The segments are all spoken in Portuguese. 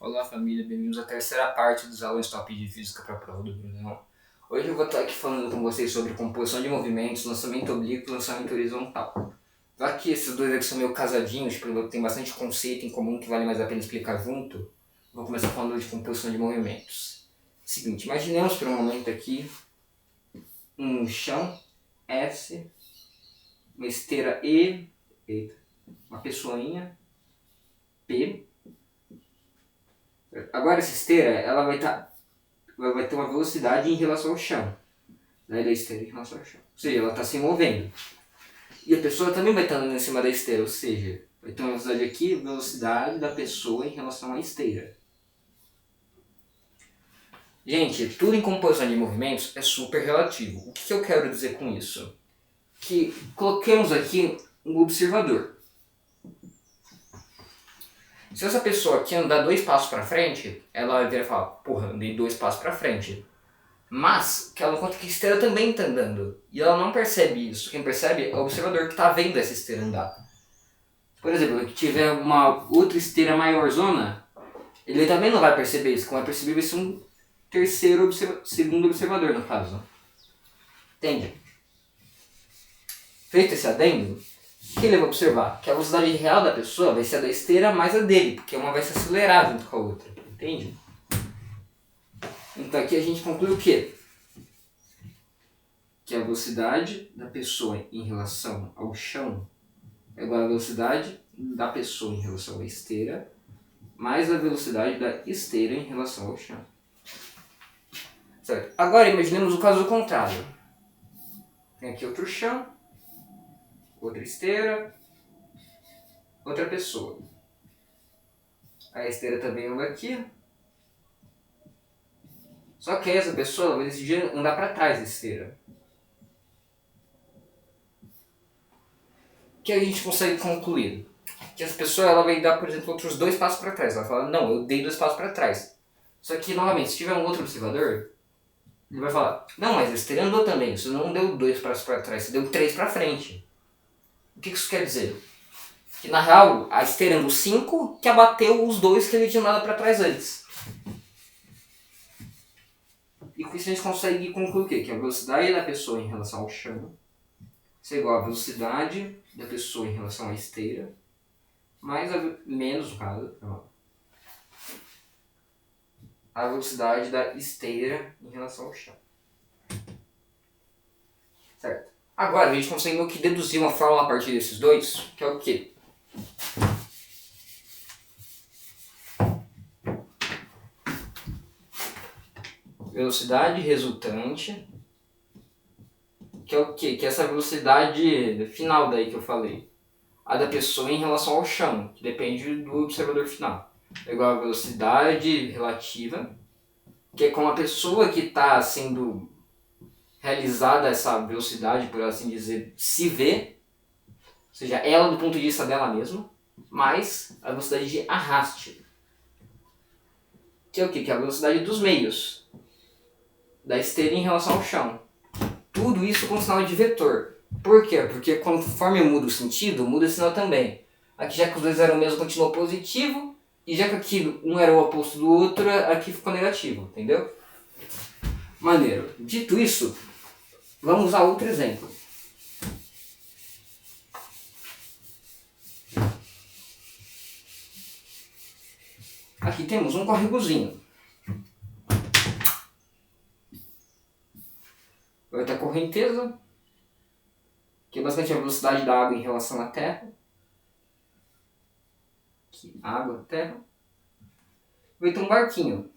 Olá família, bem-vindos à terceira parte dos alunos top de física para a prova do Brunão. Hoje eu vou estar aqui falando com vocês sobre composição de movimentos, lançamento oblíquo e lançamento horizontal. Já que esses dois aqui são meio casadinhos, porque tem bastante conceito em comum que vale mais a pena explicar junto, vou começar falando de composição de movimentos. Seguinte, imaginemos por um momento aqui um chão S, uma esteira E, uma pessoinha P. Agora essa esteira ela vai ter uma velocidade em relação ao chão, né, da esteira em relação ao chão. Ou seja, ela está se movendo. E a pessoa também vai estar andando em cima da esteira, ou seja, vai ter uma velocidade aqui, velocidade da pessoa em relação à esteira. Gente, tudo em composição de movimentos é super relativo. O que eu quero dizer com isso? Que coloquemos aqui um observador. Se essa pessoa aqui andar 2 passos para frente, ela vai virar e falar, porra, andei 2 passos para frente. Mas que ela conta que a esteira também está andando. E ela não percebe isso. Quem percebe é o observador que está vendo essa esteira andar. Por exemplo, se tiver uma outra esteira maiorzona, ele também não vai perceber isso. Como vai perceber vai ser um segundo observador no caso. Entende? Feito esse adendo, o que ele vai observar? Que a velocidade real da pessoa vai ser a da esteira mais a dele, porque uma vai se acelerar junto com a outra. Entende? Então aqui a gente conclui o quê? Que a velocidade da pessoa em relação ao chão é igual à velocidade da pessoa em relação à esteira, mais a velocidade da esteira em relação ao chão. Certo? Agora imaginemos o caso contrário. Tem aqui outro chão, outra esteira, outra pessoa. A esteira também anda aqui. Só que essa pessoa vai decidir andar para trás da esteira. O que a gente consegue concluir? Que essa pessoa ela vai dar, por exemplo, outros 2 passos para trás. Ela fala, não, eu dei 2 passos para trás. Só que, novamente, se tiver um outro observador, ele vai falar, não, mas a esteira andou também, você não deu 2 passos para trás, você deu 3 para frente. O que isso quer dizer? Que, na real, a esteira andou 5, que abateu os 2 que ele tinha dado para trás antes. E com isso a gente consegue concluir o quê? Que a velocidade da pessoa em relação ao chão é igual à velocidade da pessoa em relação à esteira, mais menos, no caso, a velocidade da esteira em relação ao chão. Certo? Agora a gente consegue meio que deduzir uma fórmula a partir desses dois, que é o quê? Velocidade resultante, que é o quê? Que é essa velocidade final daí que eu falei. A da pessoa em relação ao chão, que depende do observador final. É igual a velocidade relativa, que é como a pessoa que está sendo realizada essa velocidade, por assim dizer, se vê, ou seja, ela do ponto de vista dela mesma, mais a velocidade de arraste, que é o quê? Que é a velocidade dos meios, da esteira em relação ao chão. Tudo isso com sinal de vetor. Por quê? Porque conforme muda o sentido, muda o sinal também. Aqui já que os dois eram o mesmo, continuou positivo, e já que aqui um era o oposto do outro, aqui ficou negativo, entendeu? Maneiro. Dito isso, vamos usar outro exemplo. Aqui temos um córregozinho. Vai ter a correnteza, que é basicamente a velocidade da água em relação à terra. Aqui, água, terra. Vai ter um barquinho.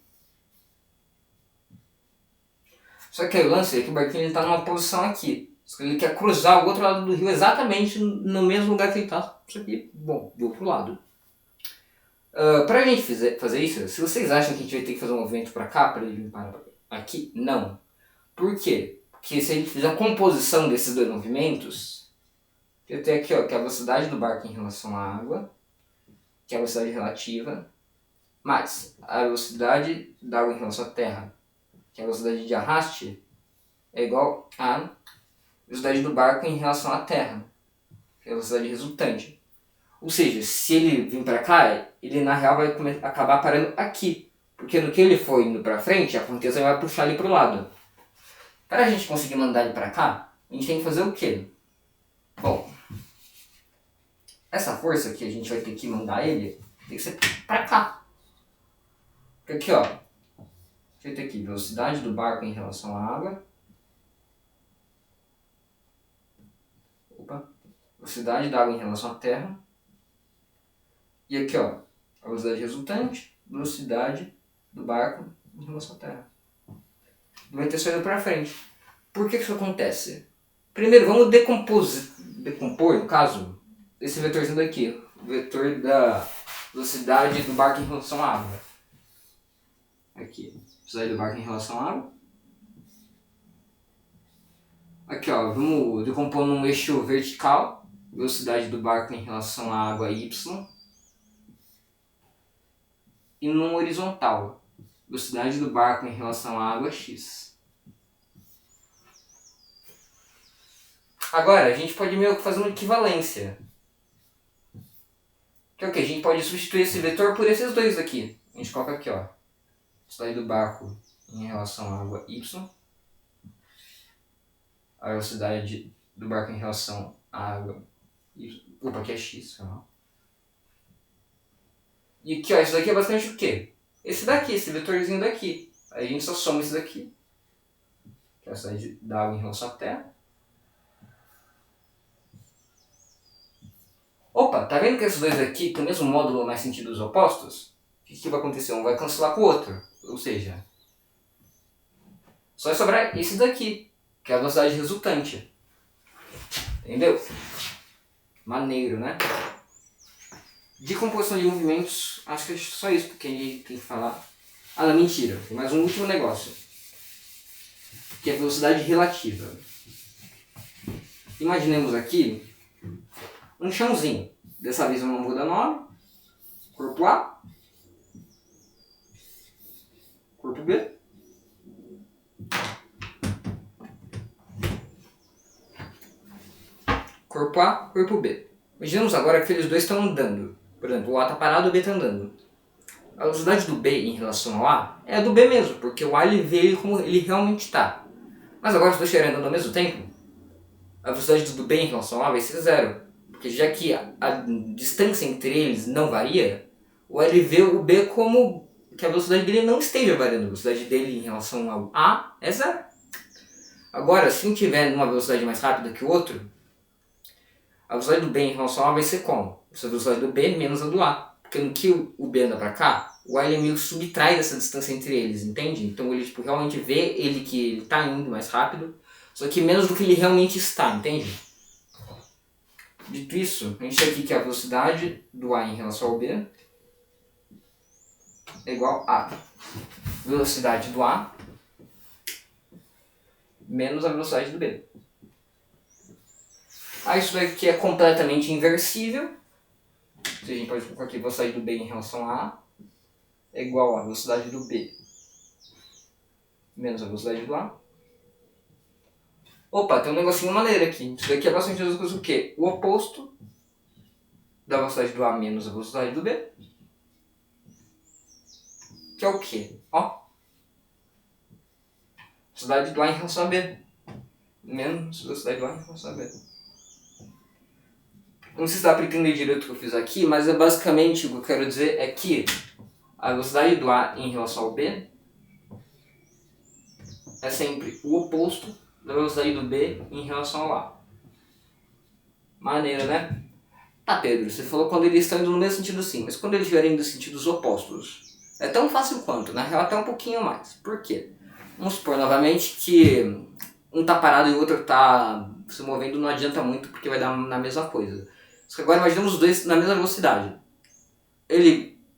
Só que aí o lance é que o barquinho está numa posição aqui. Ele quer cruzar o outro lado do rio exatamente no mesmo lugar que ele está. Só que, bom, do outro lado. Pra gente fazer isso, se vocês acham que a gente vai ter que fazer um movimento pra cá, pra ele vir para aqui, não. Por quê? Porque se a gente fizer a composição desses dois movimentos, eu tenho aqui ó, que é a velocidade do barco em relação à água, que é a velocidade relativa, mais a velocidade da água em relação à terra, que é a velocidade de arraste, é igual a velocidade do barco em relação à terra, que é a velocidade resultante. Ou seja, se ele vir para cá, ele na real vai acabar parando aqui. Porque no que ele for indo para frente, a correnteza vai puxar ele para o lado. Para a gente conseguir mandar ele para cá, a gente tem que fazer o quê? Bom, essa força que a gente vai ter que mandar ele tem que ser para cá. Porque aqui, ó, feito aqui, velocidade do barco em relação à água. Opa. Velocidade da água em relação à terra. E aqui, ó, a velocidade resultante, velocidade do barco em relação à terra. Vai ter saído para frente. Por que isso acontece? Primeiro, vamos decompor, no caso, esse vetorzinho daqui. O vetor da velocidade do barco em relação à água. Aqui, velocidade do barco em relação à água. Aqui, ó, vamos decompor num eixo vertical. Velocidade do barco em relação à água y. E num horizontal. Velocidade do barco em relação à água x. Agora, a gente pode meio que fazer uma equivalência. Que é o que? A gente pode substituir esse vetor por esses dois aqui. A gente coloca aqui, ó. Velocidade do barco em relação à água y. A velocidade do barco em relação à água y. Opa, aqui é x. Não. E aqui, ó, isso daqui é basicamente o quê? Esse daqui, esse vetorzinho daqui. Aí a gente só soma esse daqui. Que é a velocidade da água em relação à terra. Opa, tá vendo que esses dois aqui têm o mesmo módulo, mas sentidos opostos? O que vai acontecer? Um vai cancelar com o outro. Ou seja, só vai sobrar esse daqui, que é a velocidade resultante. Entendeu? Maneiro, né? De composição de movimentos, acho que é só isso que a gente tem que falar. Ah, não, mentira. Tem mais um último negócio. Que é a velocidade relativa. Imaginemos aqui um chãozinho. Dessa vez eu não vou dar nome. Corpo A. Corpo B. Corpo A, corpo B. Imaginemos agora que aqueles dois estão andando. Por exemplo, o A está parado e o B está andando. A velocidade do B em relação ao A é a do B mesmo, porque o A ele vê ele como ele realmente está. Mas agora, se os dois estiverem andando ao mesmo tempo, a velocidade do B em relação ao A vai ser zero. Porque já que a distância entre eles não varia, o A ele vê o B como que a velocidade dele não esteja variando. A velocidade dele em relação ao A é zero. Agora, se um tiver numa velocidade mais rápida que o outro, a velocidade do B em relação ao A vai ser como? Essa velocidade do B menos a do A. Porque no que o B anda pra cá, o A ele meio que subtrai dessa distância entre eles, entende? Então ele realmente vê que ele tá indo mais rápido, só que menos do que ele realmente está, entende? Dito isso, a gente tem aqui que a velocidade do A em relação ao B é igual a velocidade do A menos a velocidade do B. Isso daqui é completamente inversível. A gente pode colocar aqui a velocidade do B em relação a A é igual a velocidade do B menos a velocidade do A. Opa, tem um negocinho maneiro aqui. Isso daqui é bastante das coisas o quê? O oposto da velocidade do A menos a velocidade do B. Que é o quê? Ó. Velocidade do A em relação a B. Menos velocidade do A em relação a B. Não sei se dá para entender direito o que eu fiz aqui, mas é basicamente o que eu quero dizer é que a velocidade do A em relação ao B é sempre o oposto da velocidade do B em relação ao A. Maneiro, né? Tá, Pedro, você falou quando eles estão indo no mesmo sentido sim, mas quando eles estiverem indo em sentidos opostos, é tão fácil quanto, na real até um pouquinho mais. Por quê? Vamos supor novamente que um tá parado e o outro tá se movendo, não adianta muito porque vai dar na mesma coisa. Só que agora imaginamos os dois na mesma velocidade.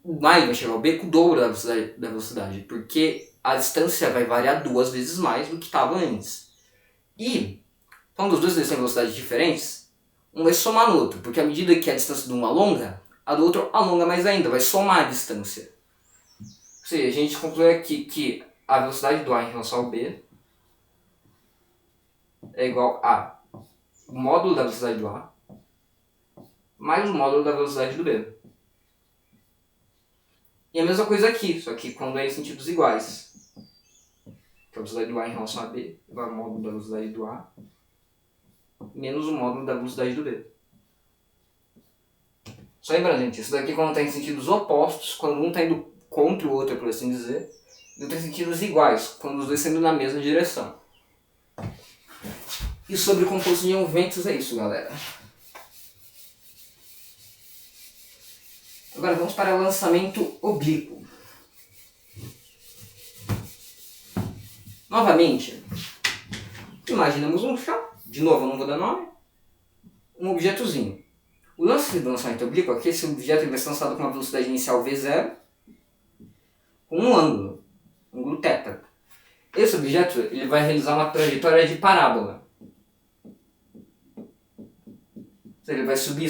O A vai chegar ao B com o dobro da velocidade, porque a distância vai variar 2 vezes mais do que estava antes. E, quando os dois têm velocidades diferentes, um vai somar no outro, porque à medida que a distância de um alonga, a do outro alonga mais ainda, vai somar a distância. Ou seja, a gente conclui aqui que a velocidade do A em relação ao B é igual a o módulo da velocidade do A mais o módulo da velocidade do B. E a mesma coisa aqui, só que quando é em sentidos iguais. Que a velocidade do A em relação a B, igual ao módulo da velocidade do A, menos o módulo da velocidade do B. Só lembrando, gente, isso daqui quando está em sentidos opostos, quando um está indo contra o outro, por assim dizer, e outro em sentidos iguais, quando os dois estão indo na mesma direção. E sobre composto de movimentos é isso, galera. Agora vamos para o lançamento oblíquo. Novamente, imaginamos um chão, de novo eu não vou dar nome, um objetozinho. O lance do lançamento oblíquo é que esse objeto vai ser lançado com uma velocidade inicial v0, com um ângulo θ. Esse objeto ele vai realizar uma trajetória de parábola. Ele vai subir,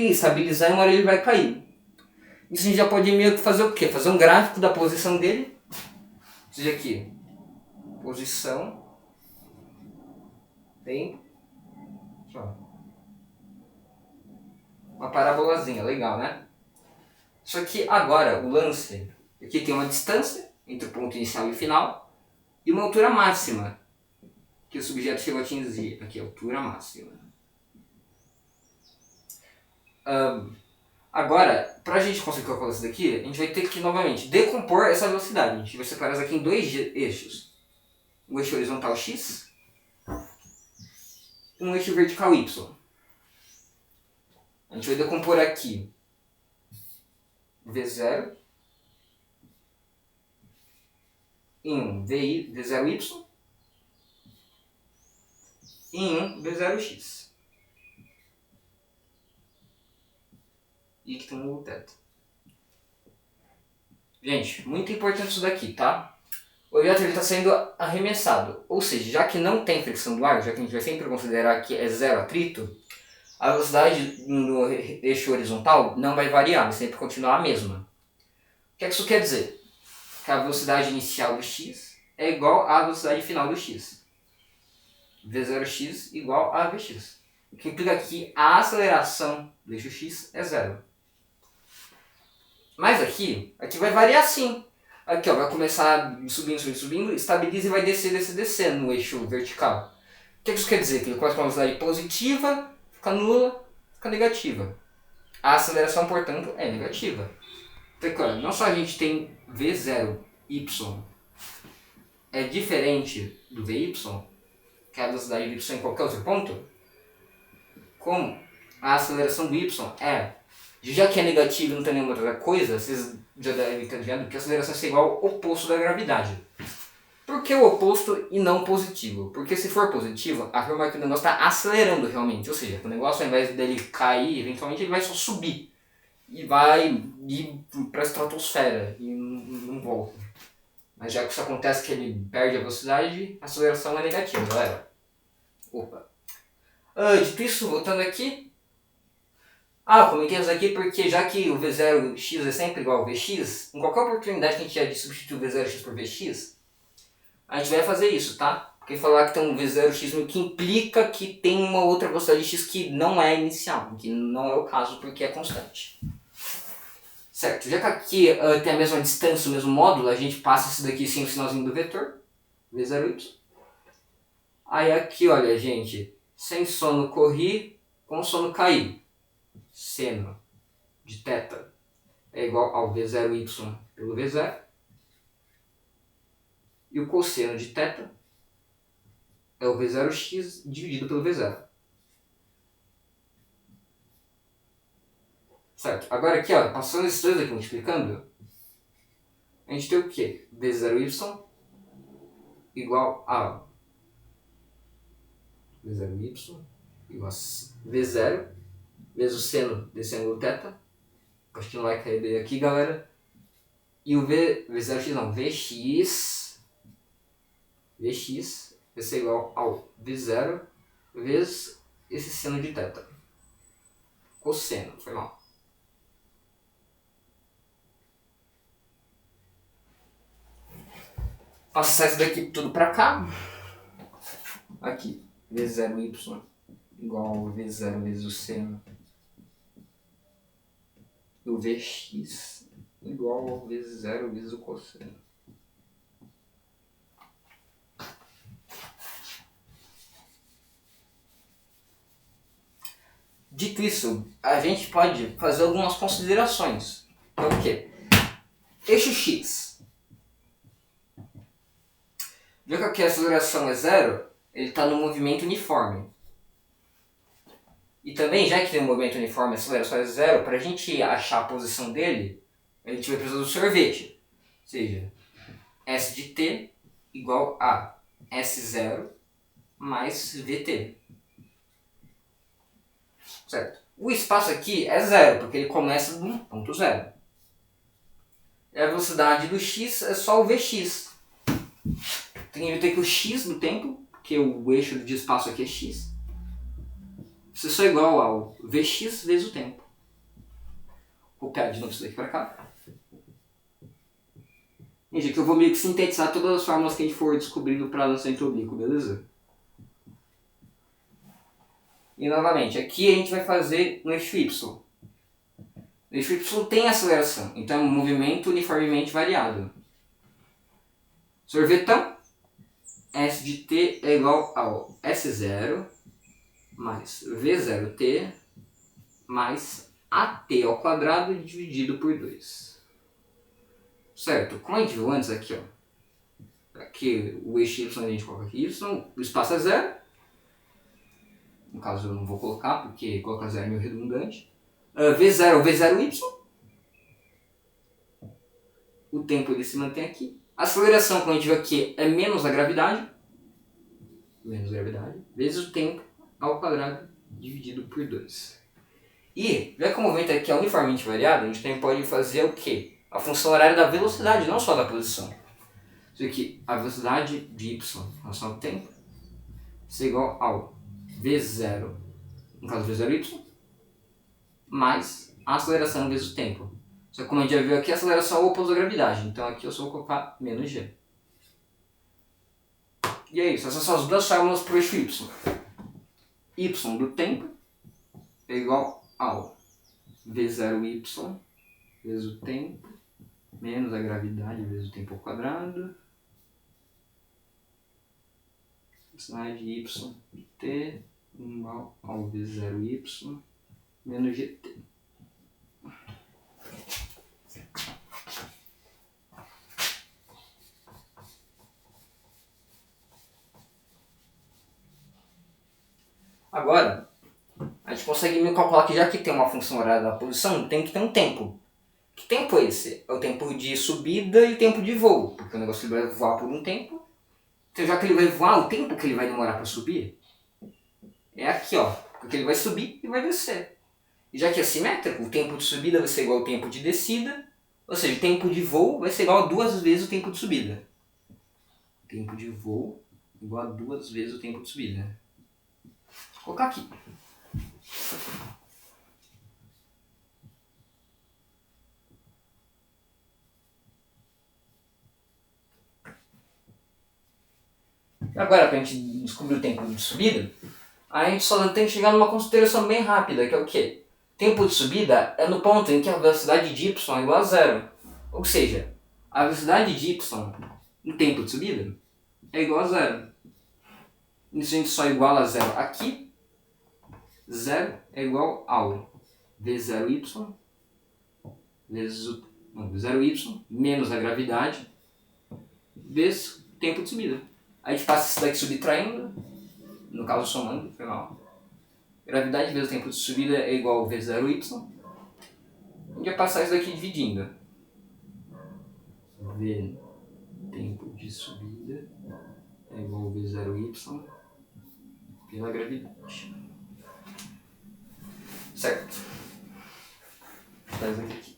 estabilizar e uma hora ele vai cair. Isso a gente já pode meio que fazer o quê? Fazer um gráfico da posição dele. Ou seja, aqui, posição, tem uma parabolazinha, legal, né? Só que agora o lance, aqui tem uma distância entre o ponto inicial e o final e uma altura máxima que o objeto chegou a atingir. Aqui, altura máxima. Agora, para a gente conseguir calcular isso daqui, a gente vai ter que novamente decompor essa velocidade. A gente vai separar isso aqui em dois eixos. Um eixo horizontal x e um eixo vertical y. A gente vai decompor aqui V0 em um V0y e em um V0x. E aqui tem um ângulo θ. Gente, muito importante isso daqui, tá? O objeto está sendo arremessado, ou seja, já que não tem fricção do ar, já que a gente vai sempre considerar que é zero atrito, a velocidade no eixo horizontal não vai variar, vai sempre continuar a mesma. O que isso quer dizer? Que a velocidade inicial do x é igual à velocidade final do x. V0x igual a Vx. O que implica que a aceleração do eixo x é zero. Mas aqui vai variar sim. Aqui ó, vai começar subindo, estabiliza e vai descer no eixo vertical. O que isso quer dizer? Que ele começa com uma velocidade positiva, fica nula, fica negativa. A aceleração, portanto, é negativa. Então, claro, não só a gente tem V0y é diferente do Vy, que é a velocidade de y em qualquer outro ponto, como a aceleração do y é, já que é negativa e não tem nenhuma outra coisa, vocês já devem ter vendo que a aceleração é igual ao oposto da gravidade. Por que o oposto e não positivo? Porque se for positivo, afirma que o negócio está acelerando realmente, ou seja, o negócio ao invés dele cair, eventualmente ele vai só subir e vai ir para a estratosfera e não volta. Mas já que isso acontece que ele perde a velocidade, a aceleração é negativa, galera. Opa. Dito isso, voltando aqui. Comentei isso aqui porque já que o V0x é sempre igual ao Vx, em qualquer oportunidade que a gente tiver de substituir o V0x por Vx, a gente vai fazer isso, tá? Porque falar que tem um V0x que implica que tem uma outra velocidade x que não é inicial, que não é o caso porque é constante. Certo, já que aqui tem a mesma distância, o mesmo módulo, a gente passa isso daqui sem o sinalzinho do vetor, V0y. Aí aqui, olha gente, sem sono corri, com sono caí. Seno de θ é igual ao V0y pelo V0. E o cosseno de θ é o V0x dividido pelo V0. Certo, agora aqui, ó, passando esses dois aqui multiplicando, a gente tem o quê? V0y igual a V0y igual a V0 vezes o seno desse ângulo θ. Acho que não vai cair bem aqui, galera. E o V0x não, Vx vai ser igual ao V0 vezes esse seno de θ. Cosseno, foi mal. Passar isso daqui tudo pra cá. Aqui, V0y igual ao V0 vezes o seno e o Vx igual ao V0 vezes o cosseno. Dito isso, a gente pode fazer algumas considerações. É o quê? Eixo X. Já que aqui a aceleração é zero, ele está no movimento uniforme. E também, já que tem um movimento uniforme e a aceleração é zero, para a gente achar a posição dele, a gente vai precisar do sorvete. Ou seja, S de t igual a S0 mais VT. Certo? O espaço aqui é zero, porque ele começa no ponto zero. E a velocidade do x é só o Vx. Tem que ter que o x do tempo, porque o eixo de espaço aqui é x, isso é só igual ao Vx vezes o tempo. Vou copiar de novo isso daqui para cá. Gente, aqui eu vou meio que sintetizar todas as fórmulas que a gente for descobrindo para lançar oblíquo, beleza? E novamente, aqui a gente vai fazer no eixo y. O eixo y tem aceleração, então é um movimento uniformemente variado. Sorvetão, S de t é igual ao S0 mais V0t mais AT ao quadrado dividido por 2. Certo? Como a gente viu antes aqui, ó. Aqui o eixo y a gente coloca aqui y, o espaço é zero. No caso eu não vou colocar, porque colocar zero é meio redundante. V0 é o V0y. O tempo ele se mantém aqui. A aceleração, como a gente viu aqui, é menos a gravidade. Menos gravidade. Vezes o tempo ao quadrado dividido por 2. E, já que o movimento aqui é uniformemente variado, a gente também pode fazer o quê? A função horária da velocidade, não só da posição. Isso aqui, a velocidade de y em relação ao tempo, isso é igual ao V0, no caso V0y, mais a aceleração vezes o tempo. Só que como a gente já viu aqui, a aceleração é o oposto da gravidade, então aqui eu só vou colocar menos g. E é isso, essas são as duas fórmulas para o eixo y. Y do tempo é igual ao V0y vezes o tempo, menos a gravidade vezes o tempo ao quadrado. Velocidade y de t igual ao V0y menos gt. Agora, a gente consegue me calcular que já que tem uma função horária da posição, tem que ter um tempo. Que tempo é esse? É o tempo de subida e o tempo de voo, porque o negócio ele vai voar por um tempo. Então já que ele vai voar, o tempo que ele vai demorar para subir é aqui, ó, porque ele vai subir e vai descer. E já que é simétrico, o tempo de subida vai ser igual ao tempo de descida, ou seja, o tempo de voo vai ser igual a 2 vezes o tempo de subida. Tempo de voo igual a 2 vezes o tempo de subida. Vou colocar aqui. Agora, para a gente descobrir o tempo de subida, a gente só tem que chegar numa consideração bem rápida, que é o quê? Tempo de subida é no ponto em que a velocidade de y é igual a zero. Ou seja, a velocidade de y no tempo de subida é igual a zero. Isso a gente só iguala a zero aqui. Zero é igual ao V0y vezes o V0y menos a gravidade vezes o tempo de subida. A gente passa isso daqui subtraindo, no caso somando, foi mal. Gravidade vezes o tempo de subida é igual ao V0y. A gente vai passar isso daqui dividindo. V tempo de subida é igual ao V0y pela gravidade. Certo? Faz aqui.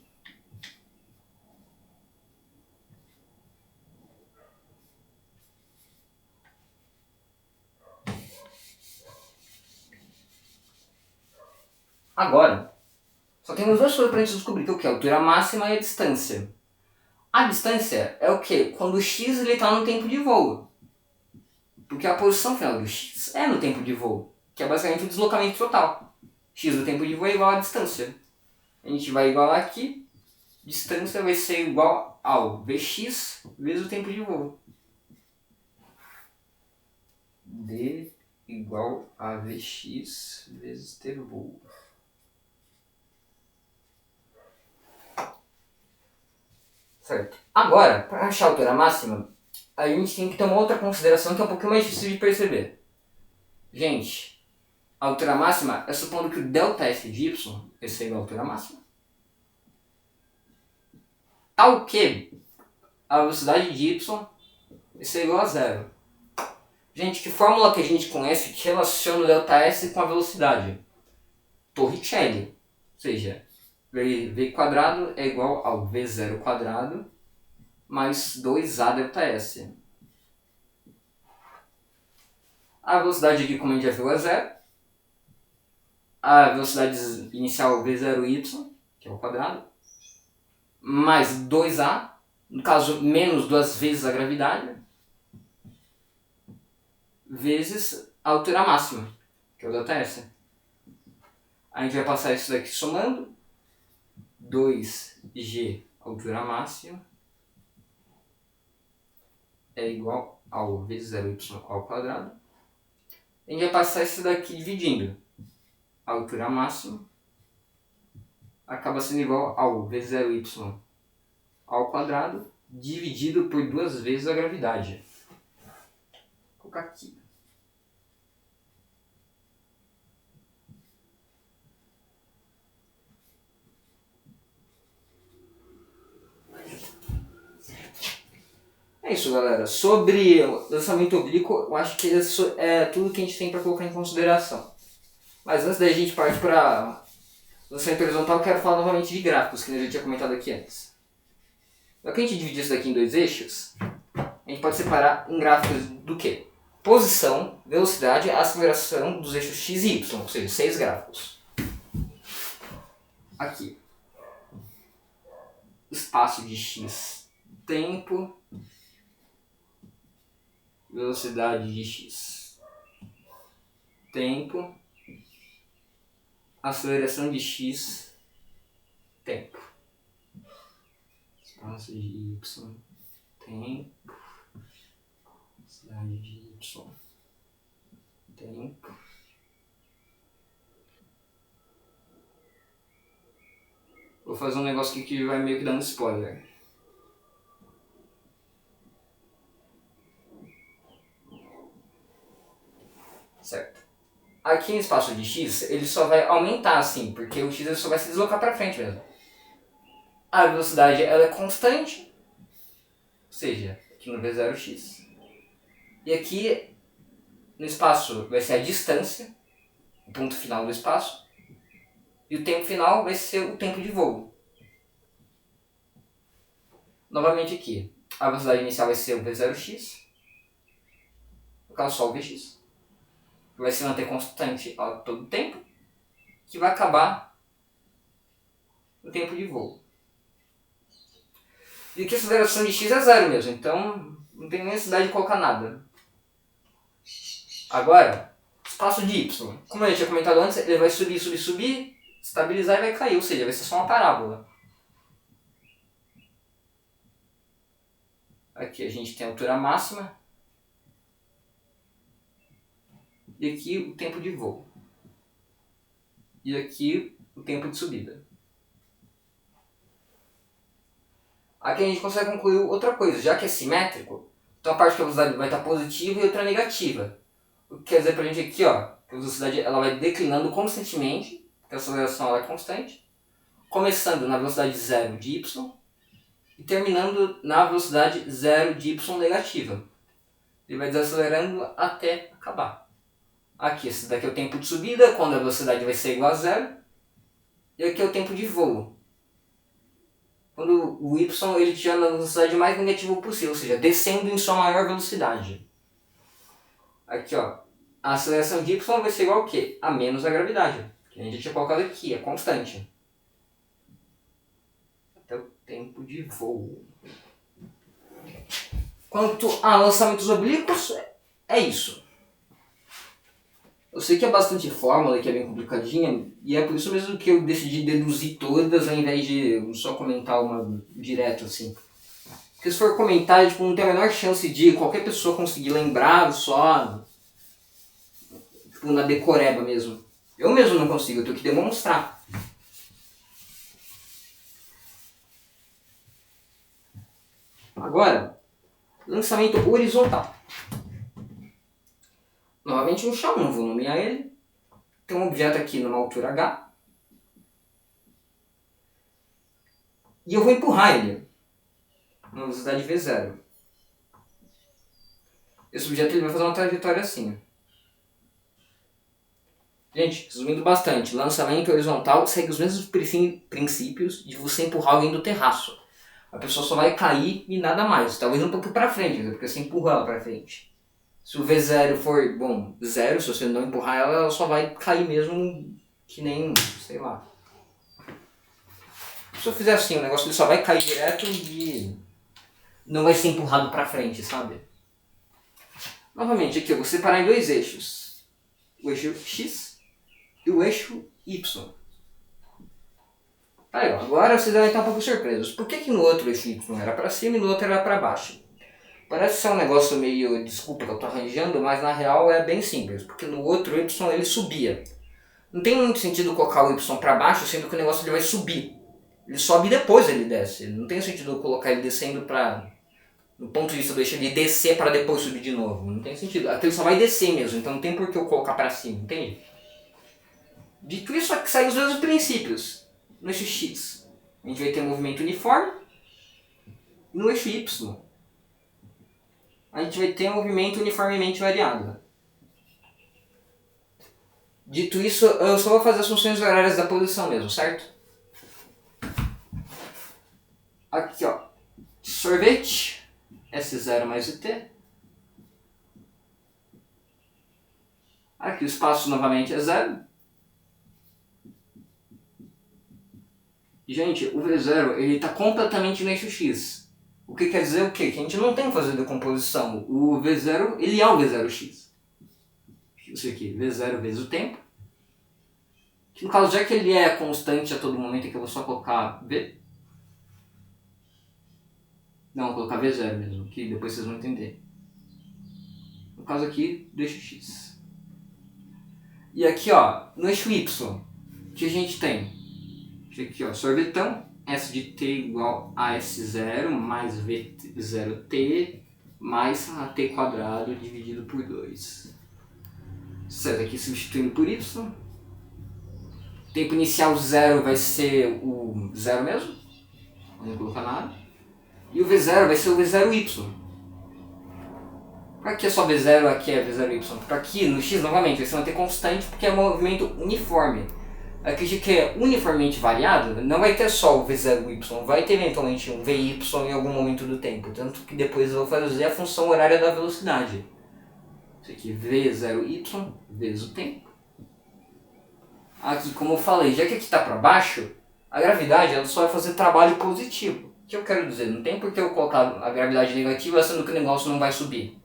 Agora, só temos duas coisas para a gente descobrir, que é a altura máxima e a distância. A distância é o quê? Quando o x está no tempo de voo. Porque a posição final do x é no tempo de voo, que é basicamente o deslocamento total. X do tempo de voo é igual à distância. A gente vai igualar aqui. Distância vai ser igual ao Vx vezes o tempo de voo. D igual a Vx vezes t voo. Certo. Agora, para achar a altura máxima, a gente tem que ter uma outra consideração que é um pouquinho mais difícil de perceber. Gente, a altura máxima é supondo que o ΔF de y esse é igual à altura máxima. Tal que a velocidade de y esse é igual a zero. Gente, que fórmula que a gente conhece que relaciona o ΔS com a velocidade? Torricelli. Ou seja, v quadrado é igual ao v0 quadrado mais 2a ΔS. A velocidade aqui, como a gente já viu, é zero. A velocidade inicial v0y, que é o quadrado, mais 2a, no caso menos 2 vezes a gravidade, vezes a altura máxima, que é o ΔS. A gente vai passar isso daqui somando. 2g altura máxima é igual ao v0y ao quadrado. A gente vai passar isso daqui dividindo. A altura máxima acaba sendo igual ao v0y ao quadrado dividido por 2 vezes a gravidade. Vou colocar aqui. É isso, galera. Sobre o lançamento oblíquo, eu acho que isso é tudo que a gente tem para colocar em consideração. Mas antes da gente partir para o lançamento horizontal, eu quero falar novamente de gráficos, que a gente tinha comentado aqui antes. Já que a gente dividir isso daqui em 2 eixos, a gente pode separar em gráficos do quê? Posição, velocidade e aceleração dos eixos x e y, ou seja, 6 gráficos. Aqui. Espaço de x, tempo, velocidade de x, tempo, aceleração de x, tempo. Espaço de y, tempo, velocidade de y, tempo. Vou fazer um negócio aqui que vai meio que dando spoiler. Certo. Aqui no espaço de x, ele só vai aumentar assim, porque o x ele só vai se deslocar para frente mesmo. A velocidade ela é constante, ou seja, aqui no v0x. E aqui no espaço vai ser a distância, o ponto final do espaço. E o tempo final vai ser o tempo de voo. Novamente aqui, a velocidade inicial vai ser o v0x, no caso só o vx. Vai se manter constante a todo tempo, que vai acabar no tempo de voo. E aqui a aceleração de x é zero mesmo, então não tem necessidade de colocar nada. Agora, espaço de y. Como eu tinha comentado antes, ele vai subir, subir, subir, estabilizar e vai cair, ou seja, vai ser só uma parábola. Aqui a gente tem a altura máxima. E aqui o tempo de voo. E aqui o tempo de subida. Aqui a gente consegue concluir outra coisa. Já que é simétrico, então a parte que a velocidade vai estar positiva e outra negativa. O que quer dizer pra gente aqui, ó, que a velocidade ela vai declinando constantemente, porque a aceleração ela é constante, começando na velocidade zero de y e terminando na velocidade zero de y negativa. Ele vai desacelerando até acabar. Aqui, esse daqui é o tempo de subida, quando a velocidade vai ser igual a zero. E aqui é o tempo de voo. Quando o y ele estiver na velocidade mais negativa possível, ou seja, descendo em sua maior velocidade. Aqui, ó, a aceleração de y vai ser igual ao quê? A menos a gravidade, que a gente tinha colocado aqui, é constante. Até o tempo de voo. Quanto a lançamentos oblíquos, é isso. Eu sei que é bastante fórmula, que é bem complicadinha, e é por isso mesmo que eu decidi deduzir todas ao invés de só comentar uma direto assim. Porque se for comentar, tipo, não tem a menor chance de qualquer pessoa conseguir lembrar só tipo, na decoreba mesmo. Eu mesmo não consigo, eu tenho que demonstrar. Agora, lançamento horizontal. Novamente um chão, não vou nomear ele. Tem um objeto aqui numa altura H. E eu vou empurrar ele na velocidade V0. Esse objeto ele vai fazer uma trajetória assim. Gente, resumindo bastante, lançamento horizontal segue os mesmos princípios de você empurrar alguém do terraço. A pessoa só vai cair e nada mais. Talvez um pouco para frente, porque você empurra ela para frente. Se o V0 for, bom, zero, se você não empurrar ela, ela só vai cair mesmo que nem, sei lá. Se eu fizer assim, o negócio ele só vai cair direto e não vai ser empurrado para frente, sabe? Novamente, aqui eu vou separar em dois eixos. O eixo X e o eixo Y. Aí, ó, agora vocês devem estar um pouco surpresos. Por que no outro eixo Y era para cima e no outro era para baixo? Parece ser um negócio meio, desculpa que eu tô arranjando, mas na real é bem simples. Porque no outro Y ele subia. Não tem muito sentido colocar o Y para baixo, sendo que o negócio ele vai subir. Ele sobe e depois ele desce. Não tem sentido colocar ele descendo para... No ponto de vista do eixo, ele descer para depois subir de novo. Não tem sentido. Aqui ele só vai descer mesmo, então não tem por que eu colocar para cima, entende? Dito isso, aqui saem os mesmos princípios. No eixo X, a gente vai ter um movimento uniforme. E no eixo Y, a gente vai ter um movimento uniformemente variado. Dito isso, eu só vou fazer as funções horárias da posição mesmo, certo? Aqui, ó. Sorvete. S0 mais o T. Aqui o espaço novamente é zero. Gente, o V0 ele está completamente no eixo X. O que quer dizer o quê? Que a gente não tem que fazer decomposição. O V0 ele é o V0x. Isso aqui, V0 vezes o tempo. Que no caso, já que ele é constante a todo momento, aqui eu vou só colocar V. Não, vou colocar V0 mesmo, que depois vocês vão entender. No caso aqui, do eixo X. E aqui, ó, no eixo Y, o que a gente tem? Aqui, ó, sorvetão, S de T igual a S0 mais V0T mais a T quadrado dividido por 2. Certo, aqui substituindo por Y. Tempo inicial 0 vai ser o 0 mesmo. Não vou colocar nada. E o V0 vai ser o V0Y. Para que é só V0 aqui é V0Y? Para aqui no X novamente vai ser uma T constante porque é um movimento uniforme. Aqui que é uniformemente variado, não vai ter só o V0Y, vai ter eventualmente um VY em algum momento do tempo. Tanto que depois eu vou fazer a função horária da velocidade. Isso aqui, V0Y vezes o tempo. Aqui, como eu falei, já que aqui está para baixo, a gravidade ela só vai fazer trabalho positivo. O que eu quero dizer? Não tem por que eu colocar a gravidade negativa sendo que o negócio não vai subir.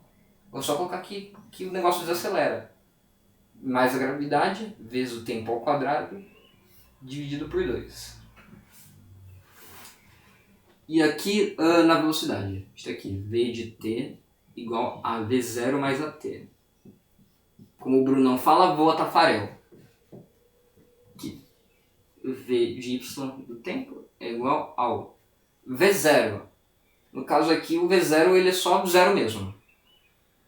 Vou só colocar aqui que o negócio desacelera. Mais a gravidade vezes o tempo ao quadrado dividido por 2. E aqui na velocidade, está aqui, V de t igual a V0 mais a t. Como o Brunão fala, voa Tafarel. Aqui, V de y do tempo é igual ao V0. No caso aqui, o V0 ele é só do zero mesmo.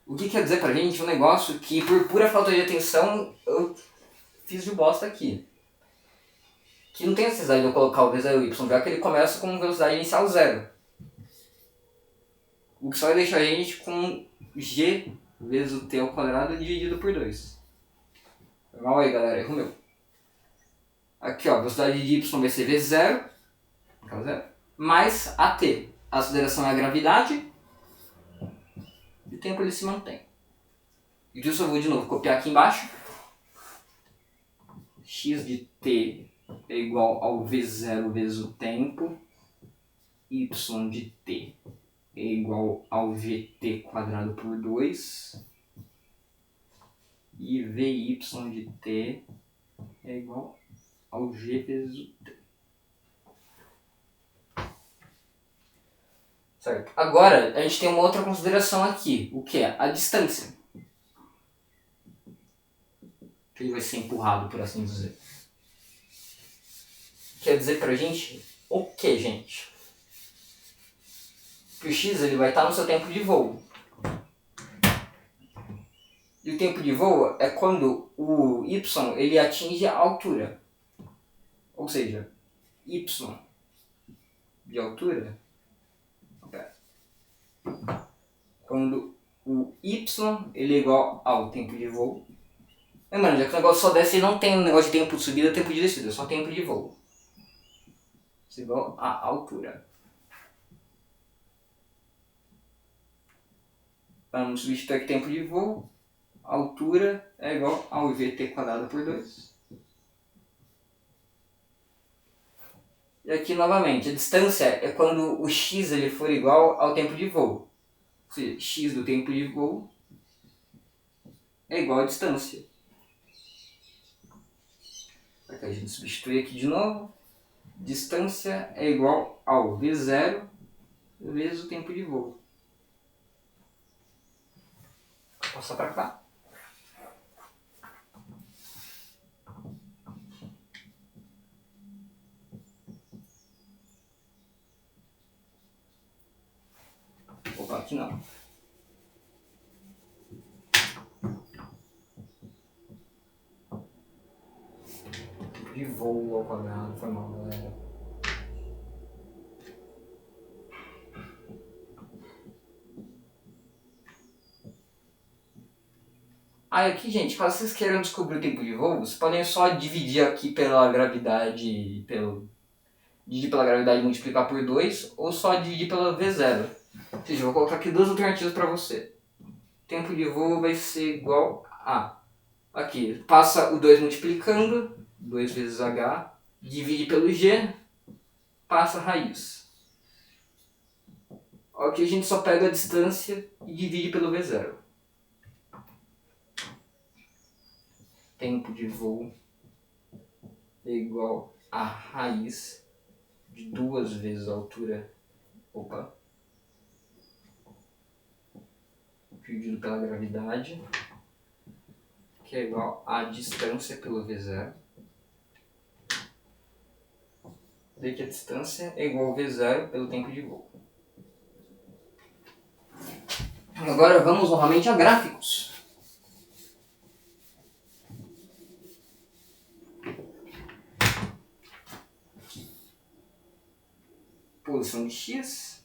O que quer dizer pra gente um negócio que, por pura falta de atenção, eu fiz de bosta aqui. Que não tem necessidade de eu colocar o V0y, já que ele começa com velocidade inicial 0. O que só vai deixar a gente com g vezes o t ao quadrado dividido por 2. Normal aí, galera, erro meu. Aqui, ó, a velocidade de y vai ser v0, mais at. A aceleração é a gravidade e o tempo ele se mantém. E disso eu vou de novo copiar aqui embaixo. X de t é igual ao v0 vezes o tempo, y de t é igual ao vt quadrado por 2, E Vy de t é igual ao g vezes o t. Certo? Agora, a gente tem uma outra consideração aqui, o que é a distância. Que ele vai ser empurrado, por assim dizer. Quer dizer pra gente o que, gente? Que o x ele vai estar no seu tempo de voo. E o tempo de voo é quando o y ele atinge a altura. Ou seja, y de altura, quando o y ele é igual ao tempo de voo. Lembrando, já que o negócio só desce, não tem um negócio de tempo de subida e tempo de descida, é só tempo de voo. Isso é igual à altura. Vamos substituir aqui tempo de voo. Altura é igual ao vt² por 2. E aqui novamente, a distância é quando o x ele for igual ao tempo de voo. Ou seja, x do tempo de voo é igual à distância. Aqui a gente substitui aqui de novo. Distância é igual ao v0 vezes o tempo de voo. Vou passar para cá. Opa, aqui não. De voo ao quadrado, foi mal, galera. Aqui, gente, caso vocês queiram descobrir o tempo de voo, vocês podem só dividir aqui pela gravidade, dividir pela gravidade e multiplicar por 2, ou só dividir pela V0. Ou seja, eu vou colocar aqui duas alternativas para você. Tempo de voo vai ser igual a... Aqui, passa o 2 multiplicando, 2 vezes h, divide pelo g, passa a raiz. Aqui a gente só pega a distância e divide pelo v0. Tempo de voo é igual a raiz de 2 vezes a altura, dividido pela gravidade, que é igual a distância pelo v0. Daí que a distância é igual ao v0 pelo tempo de voo. Agora vamos novamente a gráficos. Posição de x.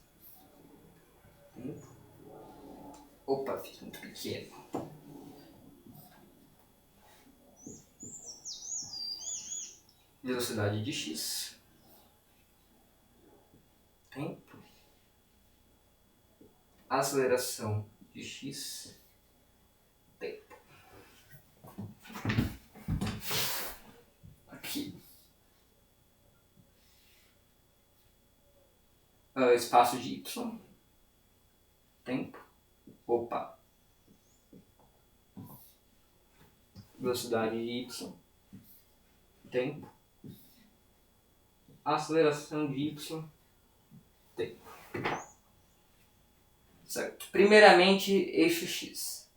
Opa, fiz muito pequeno. Velocidade de x. Tempo. Aceleração de x. Tempo. Aqui. Espaço de y. Tempo. Velocidade de y. Tempo. Aceleração de y. Tempo. Certo. Primeiramente, eixo x.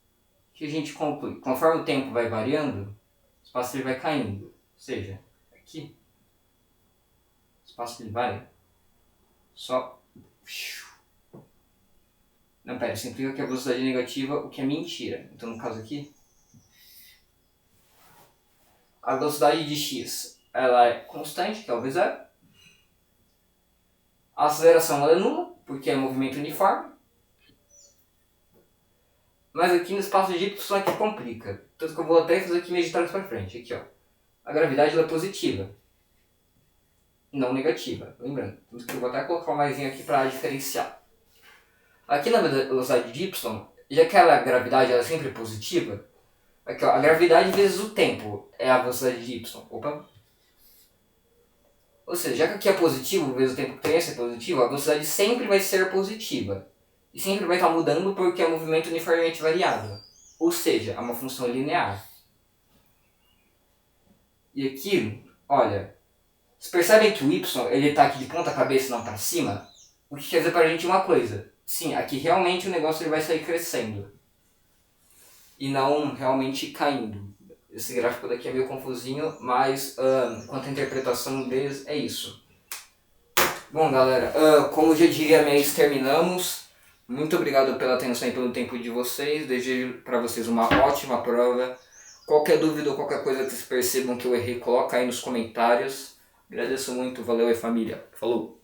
Que a gente conclui. Conforme o tempo vai variando, o espaço ele vai caindo. Ou seja, aqui, o espaço ele vai só... Não, pera, isso implica que a velocidade é negativa, o que é mentira. Então, no caso aqui, a velocidade de x ela é constante, que é o v0. A aceleração ela é nula, porque é movimento uniforme. Mas aqui no espaço de y aqui complica. Tanto que eu vou até fazer aqui meio de trás para frente. Aqui, ó. A gravidade ela é positiva, não negativa. Lembrando, tanto que eu vou até colocar um maisinho aqui para diferenciar. Aqui na velocidade de y, já que a gravidade ela é sempre positiva, aqui, ó, a gravidade vezes o tempo é a velocidade de y. Ou seja, já que aqui é positivo vezes o tempo que tem é positivo, a velocidade sempre vai ser positiva. E sempre vai estar mudando porque é um movimento uniformemente variável. Ou seja, é uma função linear. E aqui, olha, vocês percebem que o Y ele tá aqui de ponta cabeça e não para cima? O que quer dizer pra gente uma coisa. Sim, aqui realmente o negócio ele vai sair crescendo. E não realmente caindo. Esse gráfico daqui é meio confusinho, mas quanto à interpretação deles, é isso. Bom, galera, como já diria a Mace, terminamos. Muito obrigado pela atenção e pelo tempo de vocês. Desejo para vocês uma ótima prova. Qualquer dúvida ou qualquer coisa que vocês percebam que eu errei, coloca aí nos comentários. Agradeço muito, valeu aí família. Falou!